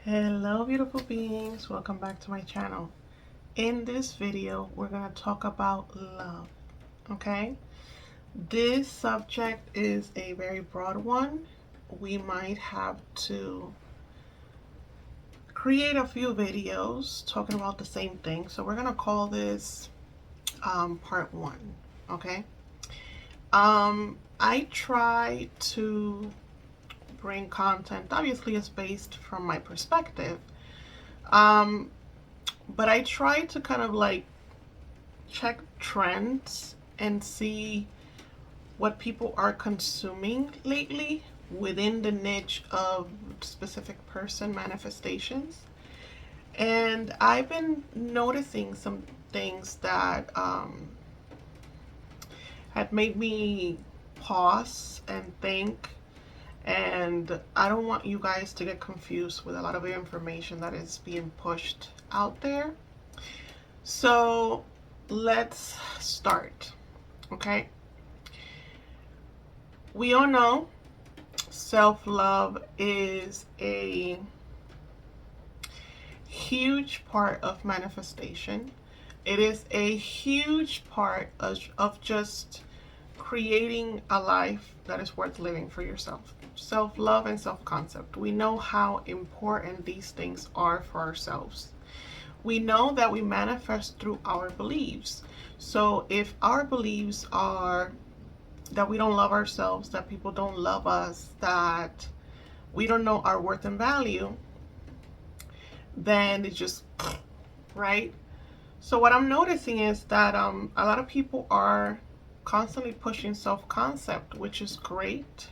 Hello beautiful beings, welcome back to my channel. In this video we're going to talk about love. Okay, this subject is a very broad one. We might have to create a few videos talking about the same thing, so we're going to call this part one. Okay, I try to bring content, obviously it's based from my perspective, but I try to kind of like check trends and see what people are consuming lately within the niche of specific person manifestations. And I've been noticing some things that had made me pause and think. And I don't want you guys to get confused with a lot of information that is being pushed out there. So let's start. Okay. We all know self-love is a huge part of manifestation. It is a huge part of just creating a life that is worth living for yourself. Self-love and self-concept. We know how important these things are for ourselves. We know that we manifest through our beliefs. So if our beliefs are that we don't love ourselves, that people don't love us, that we don't know our worth and value, then it's just, right? So what I'm noticing is that a lot of people are constantly pushing self-concept, which is great.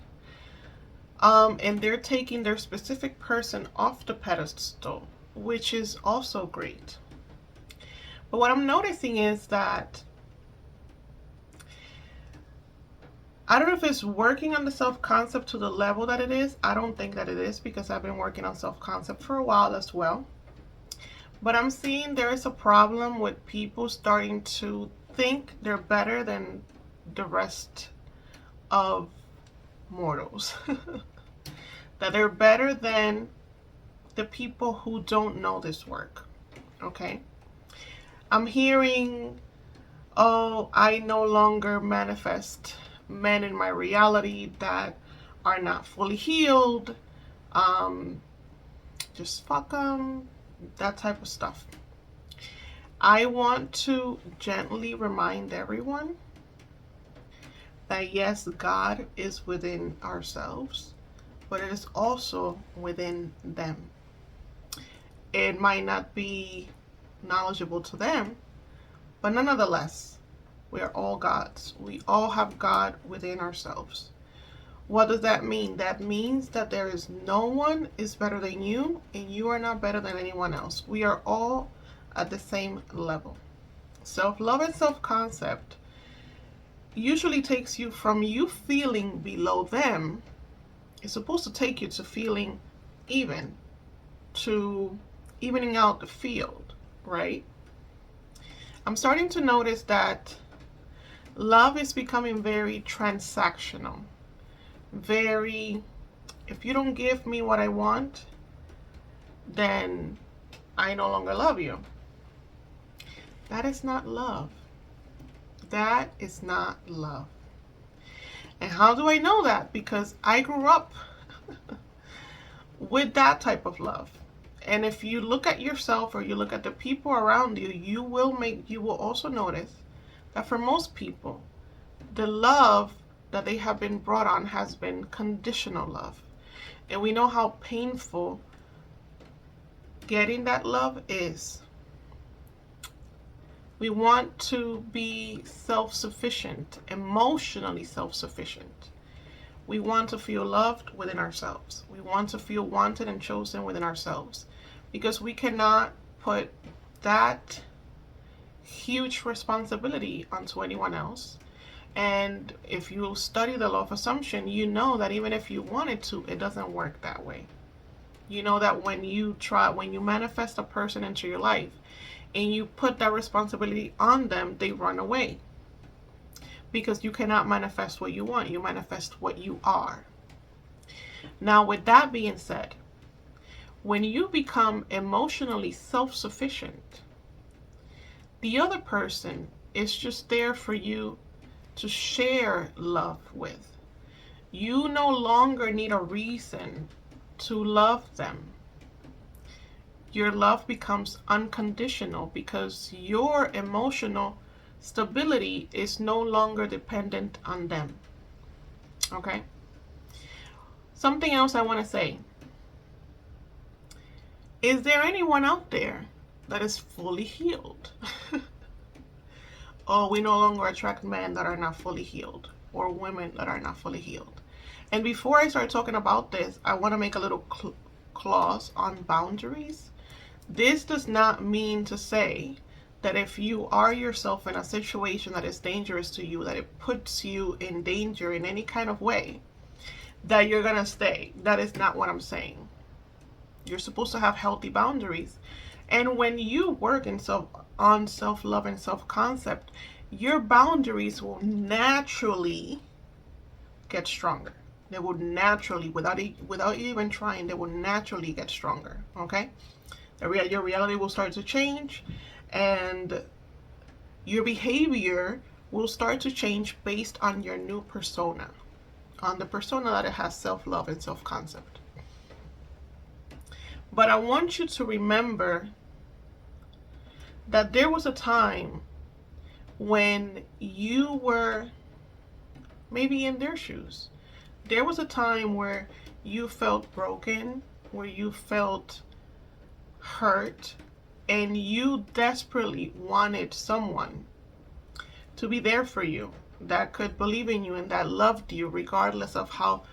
And they're taking their specific person off the pedestal, which is also great. But what I'm noticing is that I don't know if it's working on the self-concept to the level that it is. I don't think that it is, because I've been working on self-concept for a while as well. But I'm seeing there is a problem with people starting to think they're better than the rest of mortals. That they're better than the people who don't know this work. Okay, I'm hearing, oh, I no longer manifest men in my reality that are not fully healed, just fuck them, that type of stuff. I want to gently remind everyone that yes, God is within ourselves, but it is also within them. It might not be knowledgeable to them, but nonetheless, we are all Gods. We all have God within ourselves. What does that mean? That means that there is no one is better than you, and you are not better than anyone else. We are all at the same level. Self-love and self-concept usually takes you from you feeling below them. It's supposed to take you to feeling even, to evening out the field, right? I'm starting to notice that love is becoming very transactional. Very, if you don't give me what I want, then I no longer love you. That is not love. That is not love. And how do I know that? Because I grew up with that type of love. And if you look at yourself or you look at the people around you, you will also notice that for most people, the love that they have been brought on has been conditional love. And we know how painful getting that love is. We want to be self-sufficient, emotionally self-sufficient. We want to feel loved within ourselves. We want to feel wanted and chosen within ourselves, because we cannot put that huge responsibility onto anyone else. And if you study the law of assumption, you know that even if you wanted to, it doesn't work that way. You know that when you manifest a person into your life and you put that responsibility on them, they run away. Because you cannot manifest what you want, you manifest what you are. Now, with that being said, when you become emotionally self-sufficient, the other person is just there for you to share love with. You no longer need a reason to love them. Your love becomes unconditional because your emotional stability is no longer dependent on them. Okay? Something else I want to say. Is there anyone out there that is fully healed? Oh, we no longer attract men that are not fully healed or women that are not fully healed. And before I start talking about this, I want to make a little clause on boundaries. This does not mean to say that if you are yourself in a situation that is dangerous to you, that it puts you in danger in any kind of way, that you're going to stay. That is not what I'm saying. You're supposed to have healthy boundaries. And when you work on self-love and self-concept, your boundaries will naturally get stronger. They will naturally, without you even trying, they will naturally get stronger. Okay? Your reality will start to change, and your behavior will start to change based on your new persona, on the persona that it has self-love and self-concept. But I want you to remember that there was a time when you were maybe in their shoes. There was a time where you felt broken, where you felt hurt, and you desperately wanted someone to be there for you, that could believe in you and that loved you regardless of how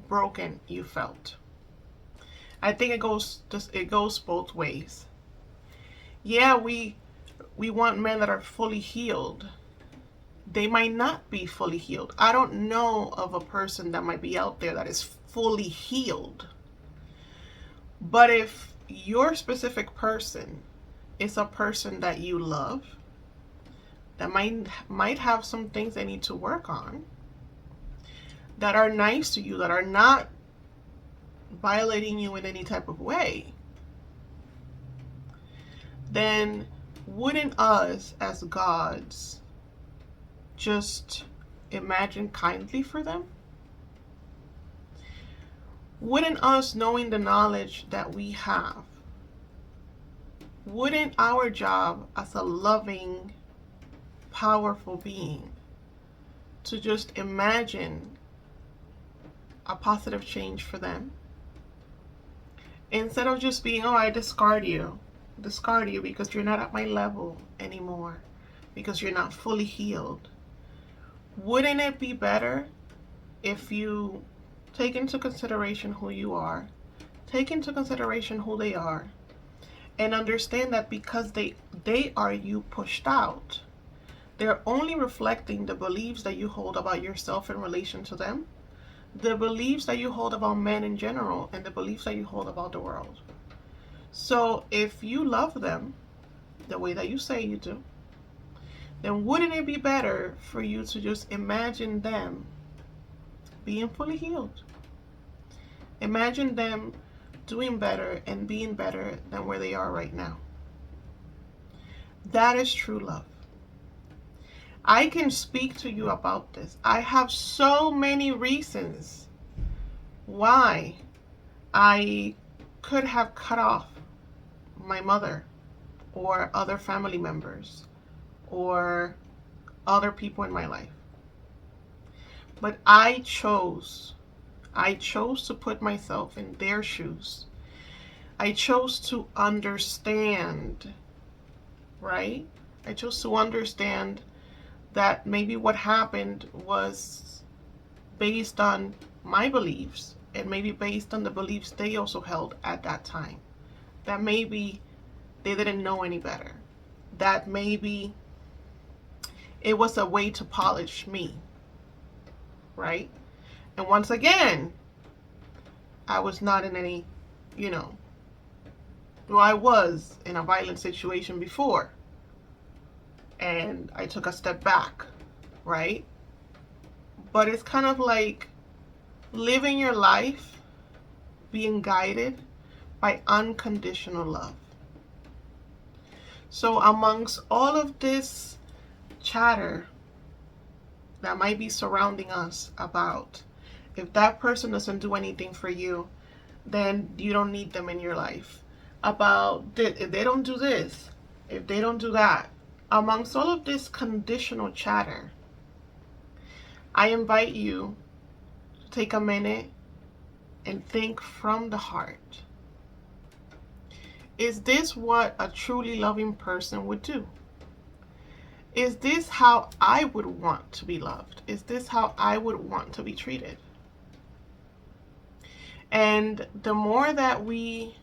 broken you felt. I think it goes both ways. Yeah, we want men that are fully healed. They might not be fully healed. I don't know of a person that might be out there that is fully healed. But if your specific person is a person that you love, that might have some things they need to work on, that are nice to you, that are not violating you in any type of way, then wouldn't us as gods just imagine kindly for them? Wouldn't us, knowing the knowledge that we have, wouldn't our job as a loving, powerful being to just imagine a positive change for them? Instead of just being, oh, I discard you because you're not at my level anymore, because you're not fully healed. Wouldn't it be better if you take into consideration who you are, take into consideration who they are, and understand that because they are you pushed out, they're only reflecting the beliefs that you hold about yourself in relation to them, the beliefs that you hold about men in general, and the beliefs that you hold about the world. So if you love them the way that you say you do, then wouldn't it be better for you to just imagine them being fully healed? Imagine them doing better and being better than where they are right now. That is true love. I can speak to you about this. I have so many reasons why I could have cut off my mother or other family members or other people in my life. But I chose to put myself in their shoes. I chose to understand, right? I chose to understand that maybe what happened was based on my beliefs, and maybe based on the beliefs they also held at that time. That maybe they didn't know any better. That maybe it was a way to polish me, right? And once again, I was not in any, I was in a violent situation before, and I took a step back, right? But it's kind of like living your life, being guided by unconditional love. So amongst all of this chatter that might be surrounding us about, if that person doesn't do anything for you, then you don't need them in your life. About if they don't do this, if they don't do that, amongst all of this conditional chatter, I invite you to take a minute and think from the heart. Is this what a truly loving person would do? Is this how I would want to be loved? Is this how I would want to be treated? And the more that we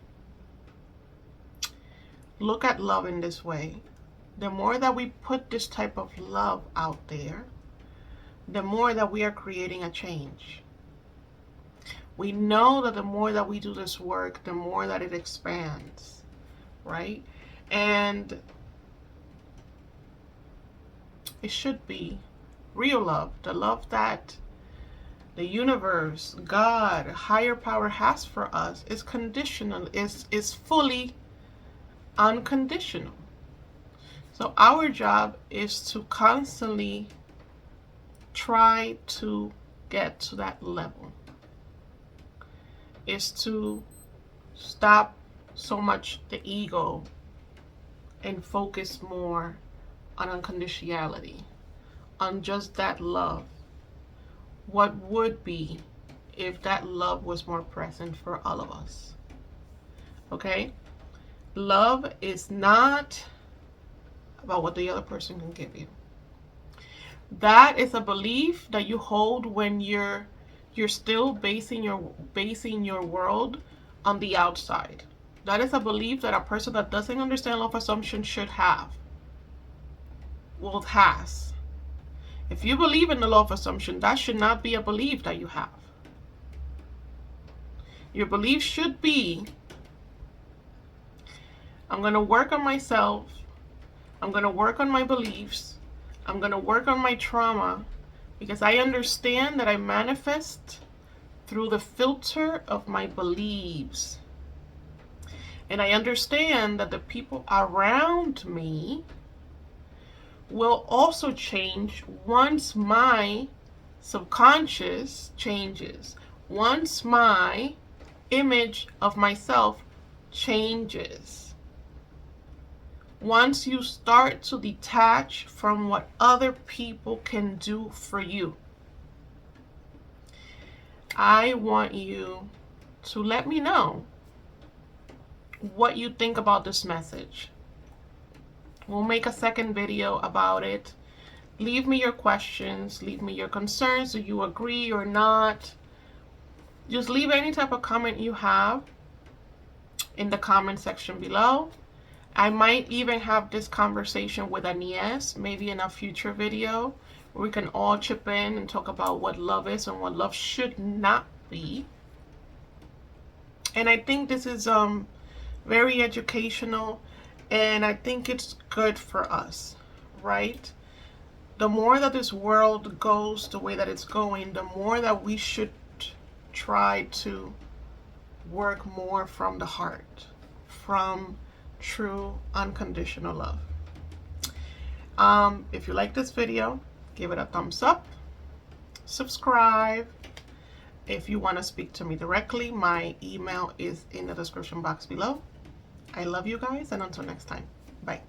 look at love in this way, the more that we put this type of love out there, the more that we are creating a change. We know that the more that we do this work, the more that it expands, right? And it should be real love, the love that the universe, God, higher power has for us is conditional, is fully unconditional. So our job is to constantly try to get to that level. Is to stop so much the ego and focus more on unconditionality, on just that love. What would be if that love was more present for all of us? Okay? Love is not about what the other person can give you. That is a belief that you hold when you're still basing your world on the outside. That is a belief that a person that doesn't understand law of assumption should have. Well, has. If you believe in the law of assumption, that should not be a belief that you have. Your belief should be, I'm going to work on myself. I'm going to work on my beliefs. I'm going to work on my trauma, because I understand that I manifest through the filter of my beliefs. And I understand that the people around me will also change once my subconscious changes, once my image of myself changes. Once you start to detach from what other people can do for you. I want you to let me know what you think about this message. We'll make a second video about it. Leave me your questions, leave me your concerns. Do you agree or not? Just leave any type of comment you have in the comment section below. I might even have this conversation with Agnes, maybe in a future video, where we can all chip in and talk about what love is and what love should not be. And I think this is very educational, and I think it's good for us, right? The more that this world goes the way that it's going, the more that we should try to work more from the heart, from true unconditional love. If you like this video, give it a thumbs up, subscribe. If you want to speak to me directly, my email is in the description box below. I love you guys, and until next time, bye.